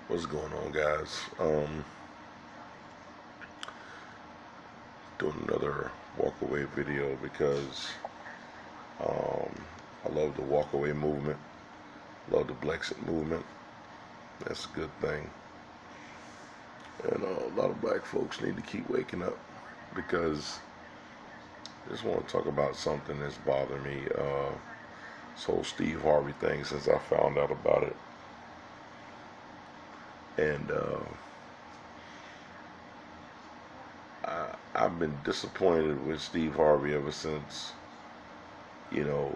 What's going on, guys? Doing another walkaway video because um, I love the walkaway movement. Love the Blexit movement. That's a good thing. And a lot of black folks need to keep waking up because I just want to talk about something that's bothering me. This whole Steve Harvey thing since I found out about it. And I've been disappointed with Steve Harvey ever since, you know,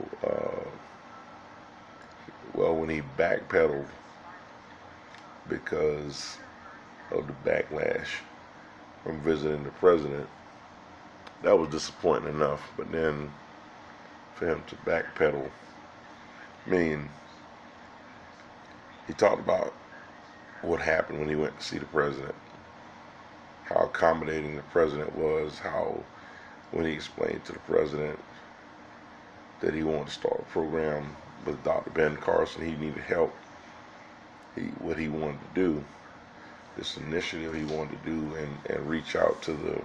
when he backpedaled because of the backlash from visiting the president. That was disappointing enough, but then for him to backpedal, I mean, he talked about what happened when he went to see the president, how accommodating the president was, how when he explained to the president that he wanted to start a program with Dr. Ben Carson, he needed help. What he wanted to do, this initiative he wanted to do, and reach out to the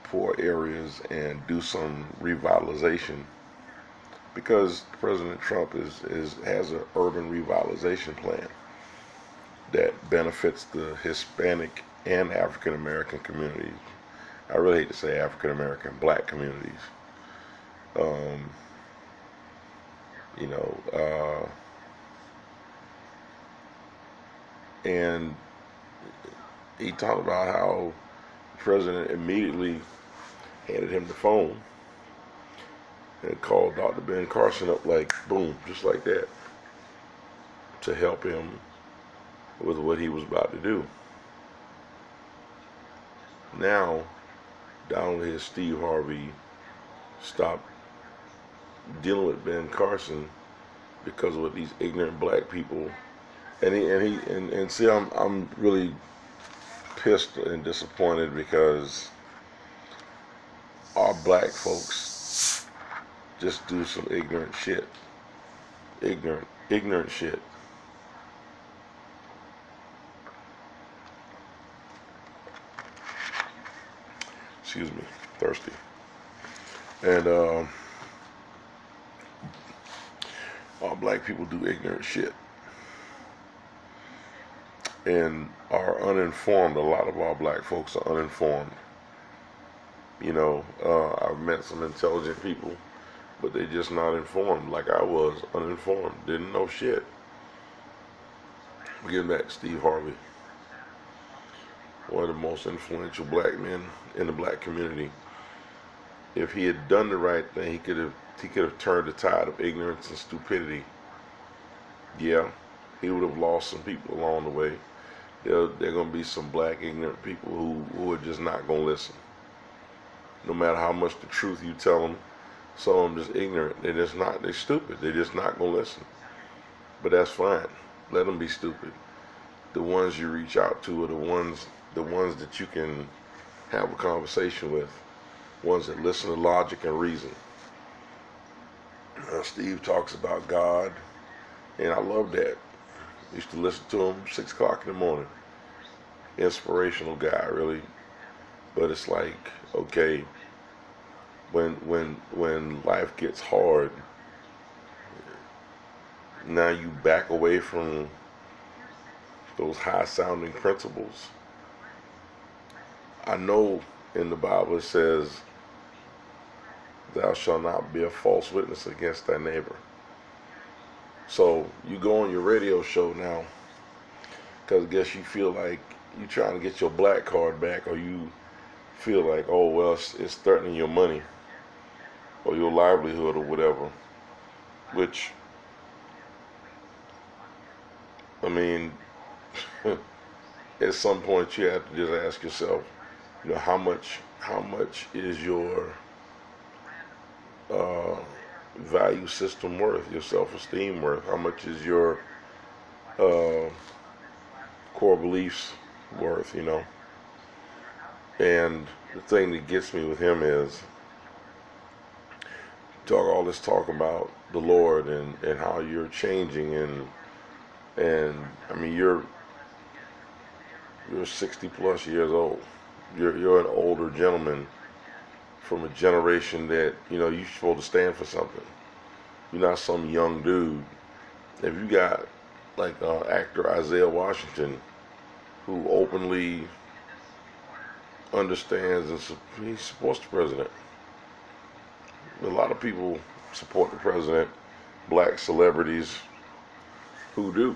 poor areas and do some revitalization, because President Trump has an urban revitalization plan that benefits the Hispanic and African American communities. I really hate to say African American, black communities. You know, and he talked about how the president immediately handed him the phone and called Dr. Ben Carson up, like, boom, just like that, to help him with what he was about to do. Now, down here, Steve Harvey stopped dealing with Ben Carson because of what these ignorant black people. And see, I'm really pissed and disappointed because our black folks just do some ignorant shit. Ignorant shit. Excuse me, thirsty. And our black people do ignorant shit and are uninformed. A lot of our black folks are uninformed. You know, I've met some intelligent people, but they're just not informed, like I was uninformed, didn't know shit. Getting back to Steve Harvey, one of the most influential black men in the black community. If he had done the right thing, he could have turned the tide of ignorance and stupidity. Yeah, he would have lost some people along the way. There are going to be some black ignorant people who are just not going to listen. No matter how much the truth you tell them, some of them just ignorant. They're stupid. They're just not going to listen. But that's fine. Let them be stupid. The ones you reach out to are the ones that you can have a conversation with. Ones that listen to logic and reason. Steve talks about God, and I love that. Used to listen to him 6 o'clock in the morning. Inspirational guy, really. But it's like, okay, when life gets hard, now you back away from those high-sounding principles. I know in the Bible it says, "Thou shalt not be a false witness against thy neighbor." So you go on your radio show now because I guess you feel like you're trying to get your black card back, or you feel like, oh, well, it's threatening your money or your livelihood or whatever. Which, I mean, at some point you have to just ask yourself, you know, how much is your value system worth, your self-esteem worth? How much is your core beliefs worth, you know? And the thing that gets me with him is all this talk about the Lord and how you're changing and And I mean, you're 60 plus years old. You're an older gentleman from a generation that you're supposed to stand for something. You're not some young dude. If you got like actor Isaiah Washington, who openly understands and he supports the president. A lot of people support the president, black celebrities who do,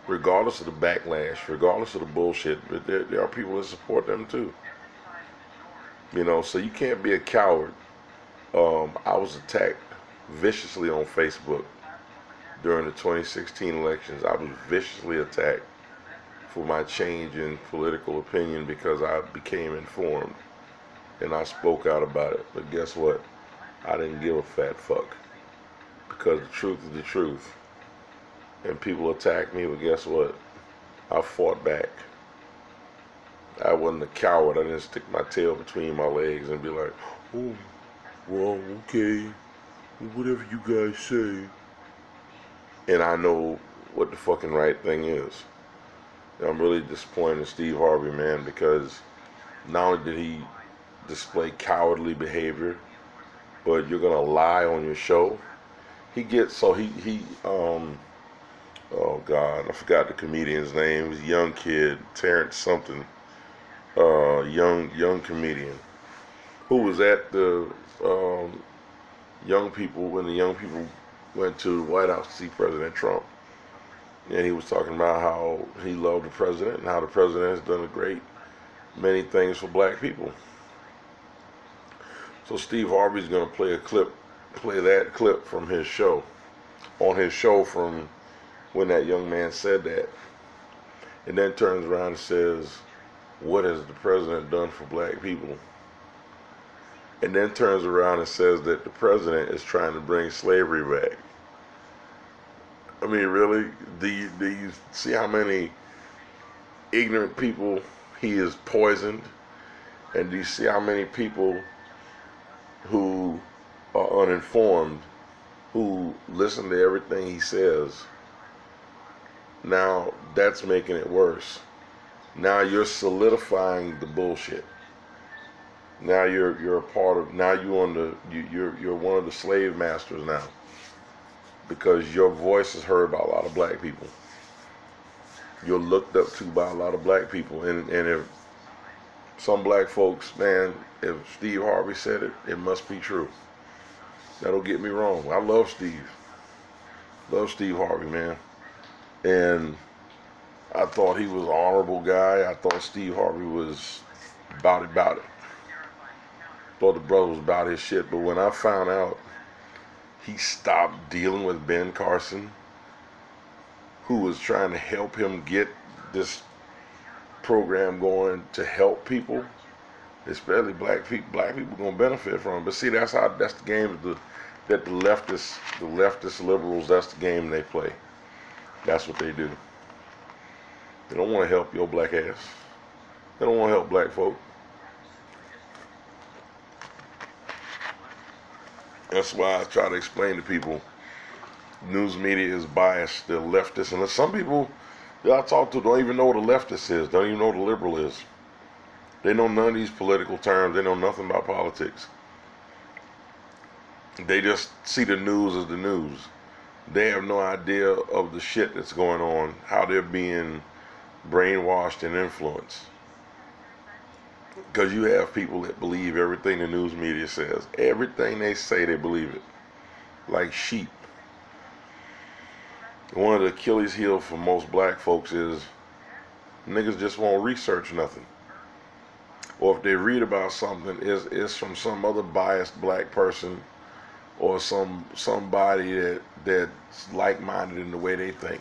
regardless of the backlash, regardless of the bullshit. But there are people that support them too. So you can't be a coward. I was attacked viciously on Facebook during the 2016 elections. I was viciously attacked for my change in political opinion because I became informed and I spoke out about it. But guess what? I didn't give a fat fuck because the truth is the truth. And people attacked me, but guess what? I fought back. I wasn't a coward. I didn't stick my tail between my legs and be like, oh, well, okay, whatever you guys say. And I know what the fucking right thing is. And I'm really disappointed in Steve Harvey, man, because not only did he display cowardly behavior, but you're gonna lie on your show. Oh God, I forgot the comedian's name. He was a young kid, Terrence something, young comedian, who was at the young people when the young people went to the White House to see President Trump. And he was talking about how he loved the president and how the president has done a great many things for black people. So Steve Harvey's going to play that clip from his show, on his show from when that young man said that, and then turns around and says, what has the president done for black people? And then turns around and says that the president is trying to bring slavery back. I mean, really? Do you see how many ignorant people he has poisoned? And do you see how many people who are uninformed, who listen to everything he says? Now that's making it worse. Now you're solidifying the bullshit. Now you're a part of. Now you're one of the slave masters now, because your voice is heard by a lot of black people. You're looked up to by a lot of black people, and if some black folks, man, if Steve Harvey said it, it must be true. Now don't get me wrong. I love Steve. Love Steve Harvey, man. And I thought he was an honorable guy. I thought Steve Harvey was about it. Thought the brother was about his shit. But when I found out he stopped dealing with Ben Carson, who was trying to help him get this program going to help people, especially black people. Black people gonna benefit from it. But see, that's the game that the leftist liberals. That's the game they play. That's what they do. They don't want to help your black ass. They don't want to help black folk. That's why I try to explain to people, news media is biased. They're leftist. And some people that I talk to don't even know what a leftist is. Don't even know what a liberal is. They know none of these political terms. They know nothing about politics. They just see the news as the news. They have no idea of the shit that's going on, how they're being brainwashed and influenced. Because you have people that believe everything the news media says. Everything they say, they believe it. Like sheep. One of the Achilles heel for most black folks is niggas just won't research nothing. Or if they read about something, it's from some other biased black person or somebody that's like-minded in the way they think,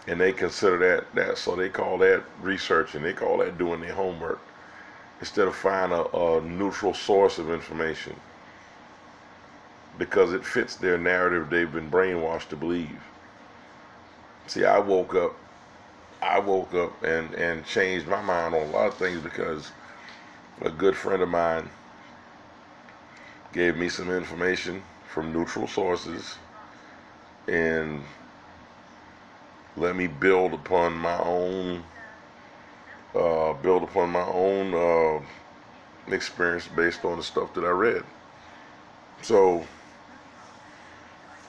and they consider that so they call that researching. They call that doing their homework instead of finding a neutral source of information, because it fits their narrative they've been brainwashed to believe. See, I woke up and changed my mind on a lot of things because a good friend of mine gave me some information from neutral sources, and Let me build upon my own experience based on the stuff that I read. So,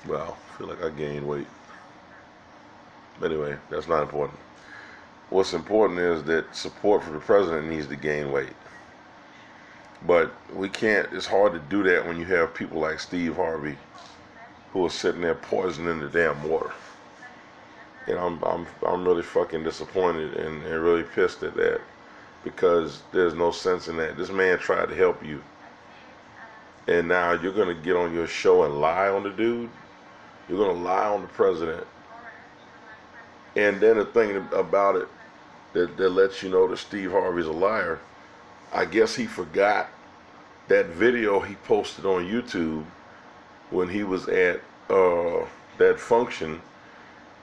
well, I feel like I gained weight. Anyway, that's not important. What's important is that support for the president needs to gain weight. But we can't, it's hard to do that when you have people like Steve Harvey who are sitting there poisoning the damn water. And I'm really fucking disappointed and really pissed at that, because there's no sense in that. This man tried to help you, and now you're gonna get on your show and lie on the dude. You're gonna lie on the president. And then the thing about it that lets you know that Steve Harvey's a liar, I guess he forgot that video he posted on YouTube when he was at that function,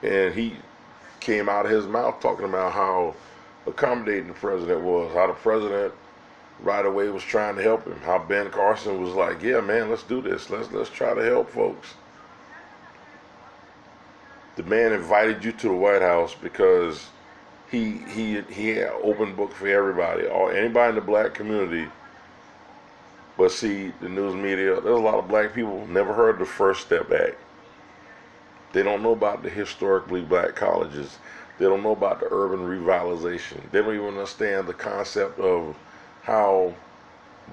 and he came out of his mouth talking about how accommodating the president was, how the president right away was trying to help him, how Ben Carson was like, yeah man, let's do this, let's try to help folks. The man invited you to the White House because he had open book for everybody, or anybody in the black community. But see, the news media, there's a lot of black people never heard of the First Step Act. They don't know about the historically black colleges. They don't know about the urban revitalization. They don't even understand the concept of how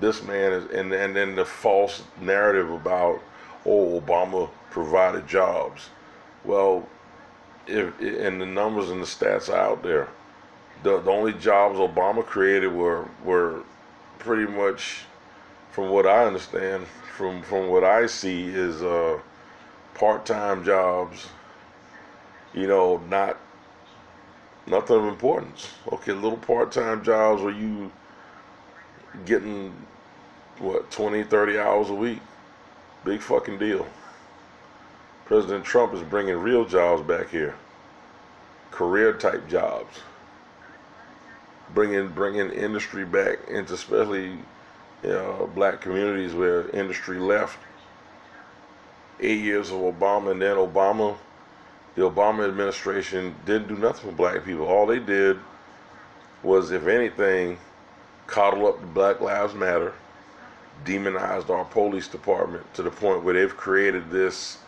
this man is, and then the false narrative about, oh, Obama provided jobs. Well, and the numbers and the stats are out there. The only jobs Obama created were pretty much, from what I understand, from what I see, is part-time jobs. You know, nothing of importance. Okay, little part-time jobs where you getting what, 20, 30 hours a week. Big fucking deal. President Trump is bringing real jobs back here, career type jobs, bringing industry back into, especially black communities where industry left. 8 years of Obama, and then the Obama administration didn't do nothing for black people. All they did was, if anything, coddle up the Black Lives Matter, demonized our police department to the point where they've created this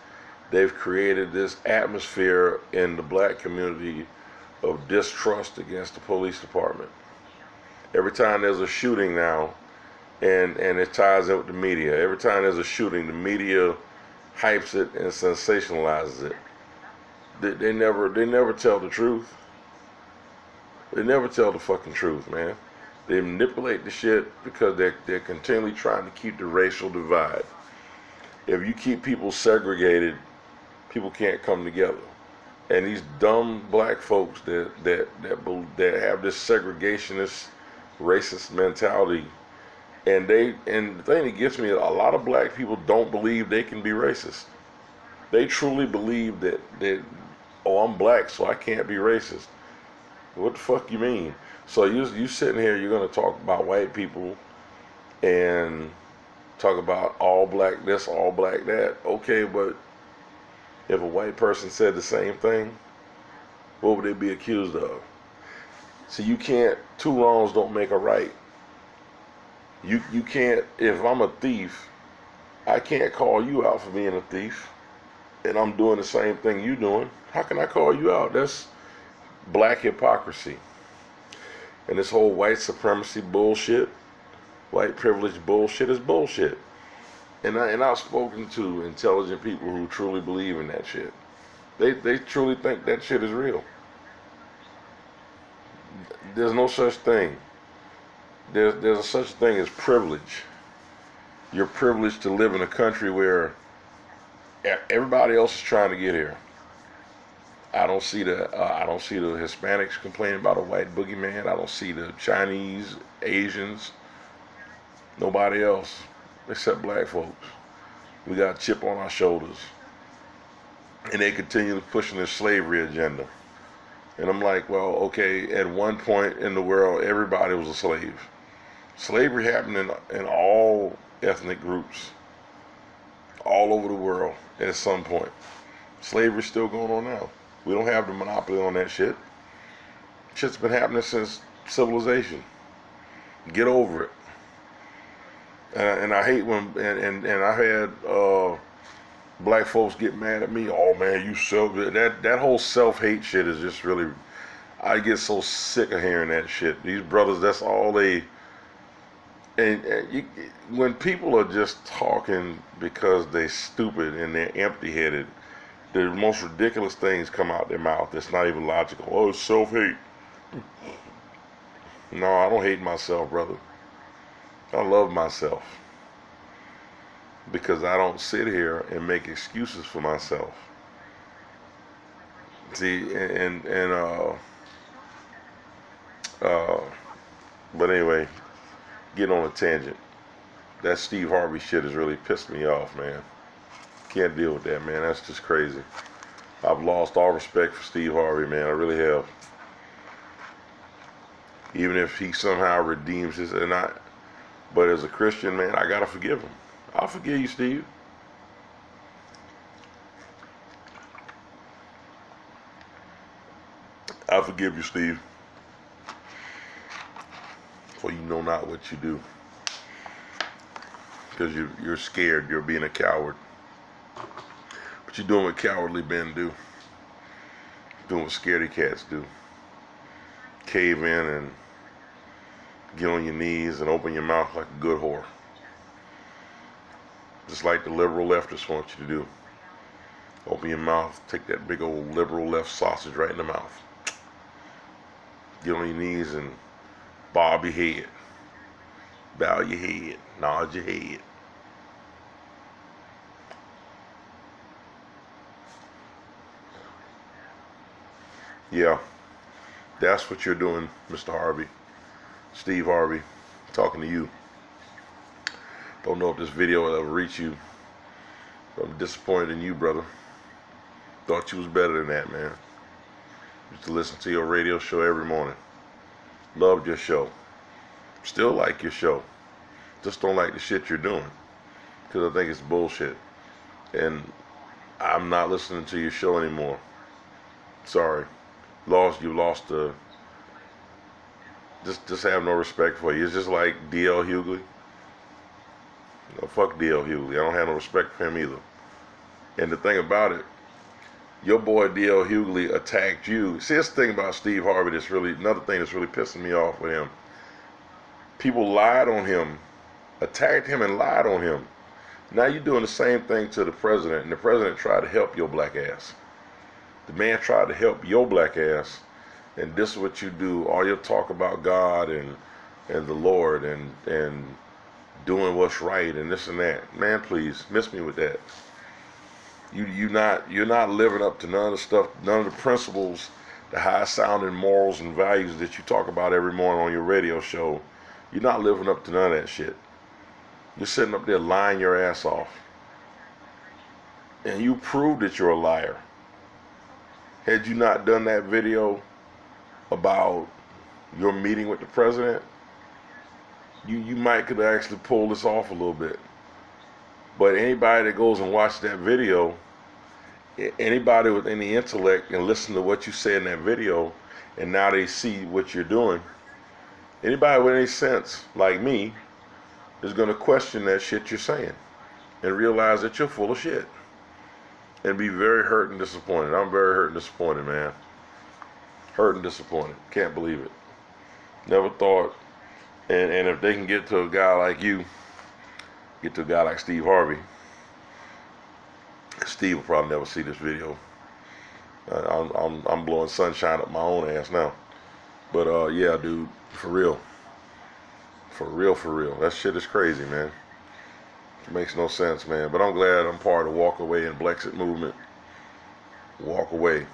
atmosphere in the black community of distrust against the police department. Every time there's a shooting now, and it ties in with the media, every time there's a shooting, the media hypes it and sensationalizes it. They never tell the truth. They never tell the fucking truth, man. They manipulate the shit because they're continually trying to keep the racial divide. If you keep people segregated, people can't come together. And these dumb black folks that have this segregationist, racist mentality, and the thing that gets me, a lot of black people don't believe they can be racist. They truly believe that oh, I'm black, so I can't be racist. What the fuck you mean? So you sitting here, you're gonna talk about white people and talk about all black this, all black that. Okay, but if a white person said the same thing, what would they be accused of? So you can't, two wrongs don't make a right. You can't, if I'm a thief, I can't call you out for being a thief, and I'm doing the same thing you doing. How can I call you out? That's black hypocrisy. And this whole white supremacy bullshit, white privilege bullshit is bullshit. And I've spoken to intelligent people who truly believe in that shit. They truly think that shit is real. There's no such thing. There's a such thing as privilege. You're privileged to live in a country where everybody else is trying to get here. I don't see the Hispanics complaining about a white boogeyman. I don't see the Chinese, Asians, nobody else except black folks. We got a chip on our shoulders, and they continue pushing this slavery agenda. And I'm like, well, okay, at one point in the world, everybody was a slave. Slavery happened in all ethnic groups, all over the world at some point. Slavery's still going on now. We don't have the monopoly on that shit. Shit's been happening since civilization. Get over it. And I hate when and I had black folks get mad at me. Oh man, you self that whole self-hate shit is just really. I get so sick of hearing that shit. These brothers, that's all they. When people are just talking because they stupid and they're empty-headed, the most ridiculous things come out their mouth. That's not even logical. Oh, it's self-hate. No, I don't hate myself, brother. I love myself because I don't sit here and make excuses for myself. See, but anyway, getting on a tangent. That Steve Harvey shit has really pissed me off, man. Can't deal with that, man. That's just crazy. I've lost all respect for Steve Harvey, man. I really have. Even if he somehow redeems his, but as a Christian, man, I gotta forgive him. I'll forgive you, Steve. I forgive you, Steve. For you know not what you do. Because you're scared. You're being a coward. But you're doing what cowardly men do. Doing what scaredy cats do. Cave in and get on your knees and open your mouth like a good whore. Just like the liberal leftists want you to do. Open your mouth, take that big old liberal left sausage right in the mouth. Get on your knees and bob your head. Bow your head. Nod your head. Yeah, that's what you're doing, Mr. Harvey. Steve Harvey, talking to you. Don't know if this video will ever reach you. I'm disappointed in you, brother. Thought you was better than that, man. Used to listen to your radio show every morning. Loved your show. Still like your show. Just don't like the shit you're doing. Because I think it's bullshit. And I'm not listening to your show anymore. Sorry. You lost the. Just have no respect for you. It's just like D.L. Hughley. Fuck D.L. Hughley. I don't have no respect for him either. And the thing about it, your boy D.L. Hughley attacked you. See, this thing about Steve Harvey that's really, another thing that's really pissing me off with him. People lied on him, attacked him and lied on him. Now you're doing the same thing to the president, and the president tried to help your black ass. The man tried to help your black ass, and this is what you do. All your talk about God and the Lord and doing what's right and this and that. Man, please, miss me with that. You're not living up to none of the stuff, none of the principles, the high sounding morals and values that you talk about every morning on your radio show. You're not living up to none of that shit. You're sitting up there lying your ass off. And you proved that you're a liar. Had you not done that video about your meeting with the president, you might could actually pull this off a little bit. But anybody that goes and watches that video, anybody with any intellect and listen to what you say in that video, and now they see what you're doing, anybody with any sense, like me, is going to question that shit you're saying and realize that you're full of shit and be very hurt and disappointed. I'm very hurt and disappointed, man. Hurt and disappointed. Can't believe it. Never thought. And if they can get to a guy like you, get to a guy like Steve Harvey, Steve will probably never see this video. I'm blowing sunshine up my own ass now. But yeah, dude, for real. For real. That shit is crazy, man. It makes no sense, man. But I'm glad I'm part of the Walk Away and Blexit movement. Walk away.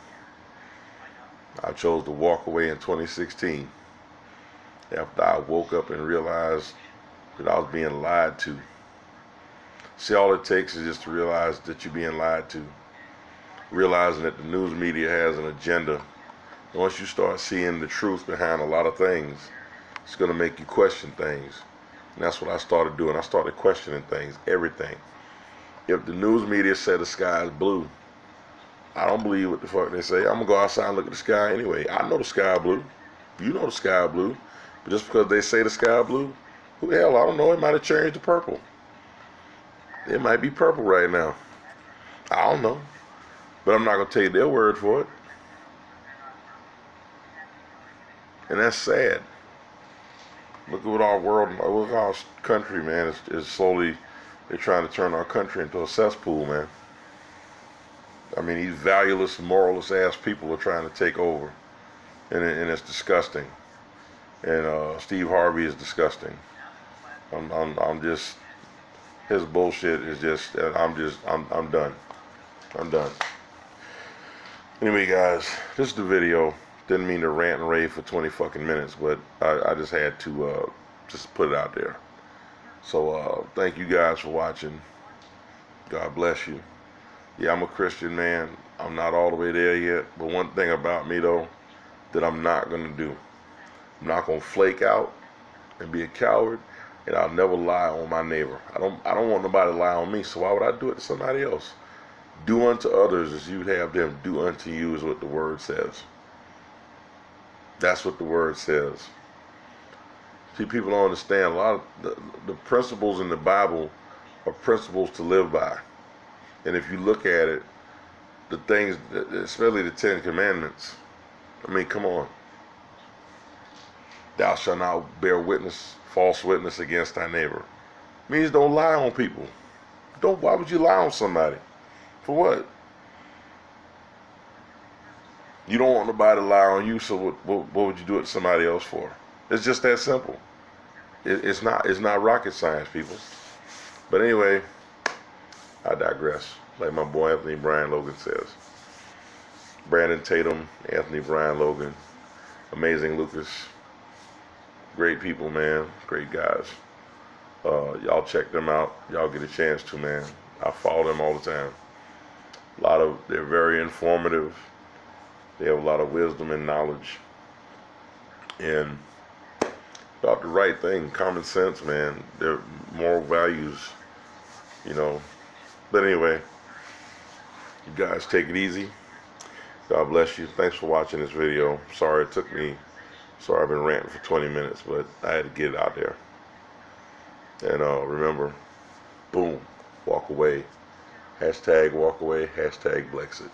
I chose to walk away in 2016 after I woke up and realized that I was being lied to. See, all it takes is just to realize that you're being lied to. Realizing that the news media has an agenda. And once you start seeing the truth behind a lot of things, it's going to make you question things. And that's what I started doing. I started questioning things, everything. If the news media said the sky is blue, I don't believe what the fuck they say. I'm gonna go outside and look at the sky anyway. I know the sky blue. You know the sky blue. But just because they say the sky blue, who the hell, I don't know. It might have changed to purple. It might be purple right now. I don't know. But I'm not gonna take their word for it. And that's sad. Look at what our world, look at our country, man, is slowly, they're trying to turn our country into a cesspool, man. I mean, these valueless, moralless ass people are trying to take over. And it's disgusting. And Steve Harvey is disgusting. I'm just, his bullshit is just, I'm done. I'm done. Anyway, guys, this is the video. Didn't mean to rant and rave for 20 fucking minutes, but I just had to just put it out there. So thank you guys for watching. God bless you. Yeah, I'm a Christian man. I'm not all the way there yet, but one thing about me though that I'm not gonna do, I'm not gonna flake out and be a coward, and I'll never lie on my neighbor. I don't want nobody to lie on me, so why would I do it to somebody else? Do unto others as you'd have them do unto you is what the word says. That's what the word says. See, people don't understand a lot of the principles in the Bible are principles to live by. And if you look at it, the things, especially the 10 Commandments, I mean, come on. Thou shalt not bear witness, false witness against thy neighbor. Means don't lie on people. Why would you lie on somebody? For what? You don't want nobody to lie on you, so what would you do it to somebody else for? It's just that simple. It's not rocket science, people. But anyway, I digress. Like my boy Anthony Brian Logan says. Brandon Tatum, Anthony Brian Logan, Amazing Lucas. Great people, man. Great guys. Y'all check them out. Y'all get a chance to, man. I follow them all the time. They're very informative. They have a lot of wisdom and knowledge. And about the right thing, common sense, man. Their moral values, you know. But anyway, you guys take it easy. God bless you. Thanks for watching this video. Sorry I've been ranting for 20 minutes, but I had to get it out there. And remember, boom, walk away. Hashtag walk away, hashtag Blexit.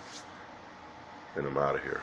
And I'm out of here.